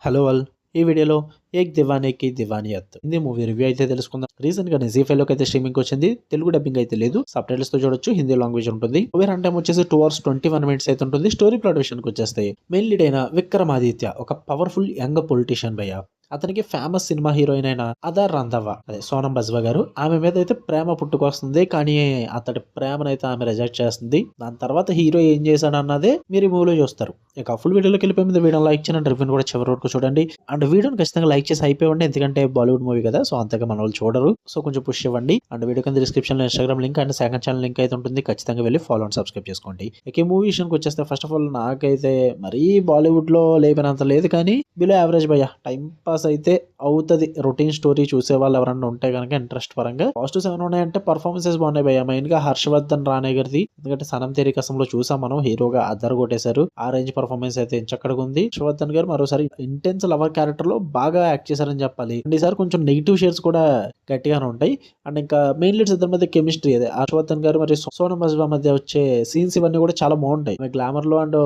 Hello all. ఈ వీడియోలో 'ఏక్ దివానీకి దివానియత్' Hindi movie review అయితే తెలుసుకుందాం. రీసెంట్ గానే జీ5లోకి అయితే స్ట్రీమింగ్ వచ్చింది. తెలుగు డబ్బింగ్ అయితే లేదు. సబ్ టైటిల్స్ తో చూడొచ్చు. హిందీ లాంగ్వేజ్ ఉంటుంది. మూవీ రన్ టైం వచ్చేసి 2 hours 21 minutes అయితే ఉంటుంది. స్టోరీ ప్లాట్ విషయానికి వచ్చేస్తే మెయిన్ లీడ్ అయిన విక్రమాదిత్య ఒక పవర్ఫుల్ యంగ్ పొలిటీషియన్ భయ్య. అతనికి ఫేమస్ సినిమా హీరోయిన్ అయిన అదార్ రంధవ్వ అదే సోనం బజ్వా గారు ఆమె మీద అయితే ప్రేమ పుట్టుకొస్తుంది. కానీ అతడి ప్రేమనైతే ఆమె రిజెక్ట్ చేస్తుంది. దాని తర్వాత హీరో ఏం చేశాడు అన్నదే మీరు ఈ మూవీలో చూస్తారు. ఇక ఫుల్ వీడియోలోకి వెళ్ళిపోయి మీద వీడియో లైక్ చేయండి, రివ్యూని కూడా చివరి వరకు చూడండి. అండ్ వీడియోని ఖచ్చితంగా లైక్ చేసి అయిపోయింది, ఎందుకంటే బాలీవుడ్ మూవీ కదా, సో అంతగా మన వాళ్ళు చూడరు. సో కొంచెం పుష్ ఇవ్వండి. అండ్ వీడియో కింద డిస్క్రిప్షన్ లో Instagram link and second channel link అయితే ఉంటుంది. ఖచ్చితంగా వెళ్ళి ఫాలో అండ్ సబ్స్క్రైబ్ చేసుకోండి. ఇక ఈ మూవీ విషయానికి వచ్చేస్తే ఫస్ట్ ఆఫ్ ఆల్ నాకైతే మరీ బాలీవుడ్ లో లేపినంత లేదు, కానీ బిలో యావరేజ్ భయ్య. టైం పాస్ అయితే అవుతుంది. రొటీన్ స్టోరీ చూసే వాళ్ళు ఎవరన్నా ఉంటే కనుక ఇంట్రెస్ట్ పరంగా పాజిటివ్స్ ఏమైనా ఉన్నాయంటే పర్ఫార్మెన్సెస్ బాగున్నాయి భయ్య. మెయిన్ గా హర్షవర్ధన్ రానే గారిది, ఎందుకంటే సనం తేరీ కసంలో చూసాం మనం, హీరోగా అద్దరు కొట్టేశారు. ఆ రేంజ్ పర్ఫార్మెన్స్ అయితే చక్కగా ఉంది. హర్షవర్ధన్ గారు మరోసారి ఇంటెన్స్ లవర్ క్యారెక్టర్ లో బాగా యాక్ట్ చేశారని చెప్పాలి. అండ్ ఈసారి కొంచెం నెగిటివ్ షేడ్స్ కూడా గట్టిగానే ఉంటాయి. అండ్ ఇంకా మెయిన్ లీడ్స్ ఇద్దరి మధ్య కెమిస్ట్రీ అదే హర్షవర్ధన్ గారు మరియు సోనం బజ్వా మధ్య వచ్చే సీన్స్ ఇవన్నీ కూడా చాలా బాగుంటాయి. గ్లామర్ లో అండ్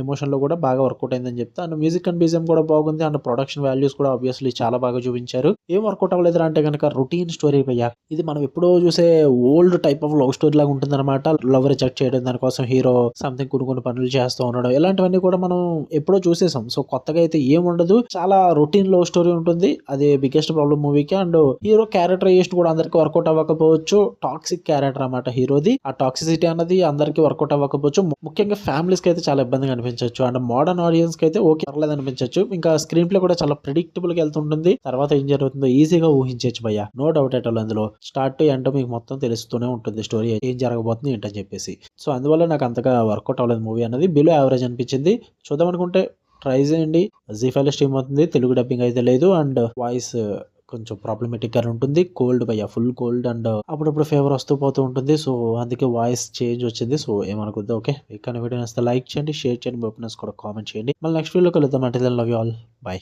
ఎమోషన్ లో కూడా బాగా వర్కౌట్ అయిందని చెప్తా. అండ్ మ్యూజిక్ అండ్ బీజిఎం కూడా బాగుంది. అండ్ ప్రొడక్షన్ వాల్యూస్ కూడా ఆబ్వియస్లీ చాలా బాగా చూపించారు. ఏం వర్కౌట్ అవ్వలేదు అంటే కనుక రొటీన్ స్టోరీ భయ్యా. ఇది మనం ఎప్పుడో చూసే old type of love story లాగా ఉంటుంది అనమాట. లవ్ రిజెక్ట్ చేయడం, దానికోసం హీరో సంథింగ్ కొన్ని పనులు చేస్తూ ఉండడం, ఇలాంటివన్నీ కూడా మనం ఎప్పుడో చూసేసాం. సో కొత్తగా అయితే ఏం ఉండదు. చాలా రొటీన్ లవ్ స్టోరీ ఉంటుంది. అది బిగ్గెస్ట్ ప్రాబ్లమ్ మూవీకి. అండ్ హీరో క్యారెక్టరైజేషన్ కూడా అందరికి వర్కౌట్ అవ్వకపోవచ్చు. టాక్సిక్ క్యారెక్టర్ అన్నమాట హీరోది. ఆ టాక్సిసిటీ అన్నది అందరికి వర్కౌట్ అవ్వకపోవచ్చు. ముఖ్యంగా ఫ్యామిలీస్ కి అయితే చాలా ఇబ్బందిగా అనిపించవచ్చు. అండ్ మోడర్న్ ఆడియన్స్ కి అయితే ఓకే పర్లేదు అనిపించవచ్చు. ఇంకా స్క్రీన్ ప్లే కూడా చాలా ప్రిడిక్టబుల్ గా వెళ్తుంటుంది. తర్వాత ఏం జరుగుతుందో ఈజీగా ఊహించవచ్చు భయ్య. No doubt at all. అందులో స్టార్ట్ టు ఎండ్ మీకు మొత్తం తెలుస్తూనే ఉంటుంది స్టోరీ ఏం జరగబోతుంది ఏంటని చెప్పేసి. సో అందువల్ల నాకు అంతగా వర్కౌట్ అవ్వలేదు మూవీ అనేది. బిలో యావరేజ్ అనిపించింది. చూద్దాం అనుకుంటే ట్రై చేయండి. జీ5 లో స్ట్రీమ్ అవుతుంది. తెలుగు డబ్బింగ్ అయితే లేదు. అండ్ వాయిస్ కొంచెం ప్రాబ్లమేటిక్ గా ఉంటుంది. కోల్డ్ భయ్య, ఫుల్ కోల్డ్. అండ్ అప్పుడప్పుడు ఫీవర్ వస్తూ పోతూ ఉంటుంది. సో అందుకే వాయిస్ చేంజ్ వచ్చింది. సో ఏమనుకుంది ఓకే. ఇక్కడ వీడియో నచ్చితే లైక్ చేయండి, షేర్ చేయండి, మీ ఒపీనియన్స్ కూడా కామెంట్ చేయండి. మళ్ళీ నెక్స్ట్ వీడియోలో కలుద్దాం. అంటే లవ్ యూ ఆల్. బై.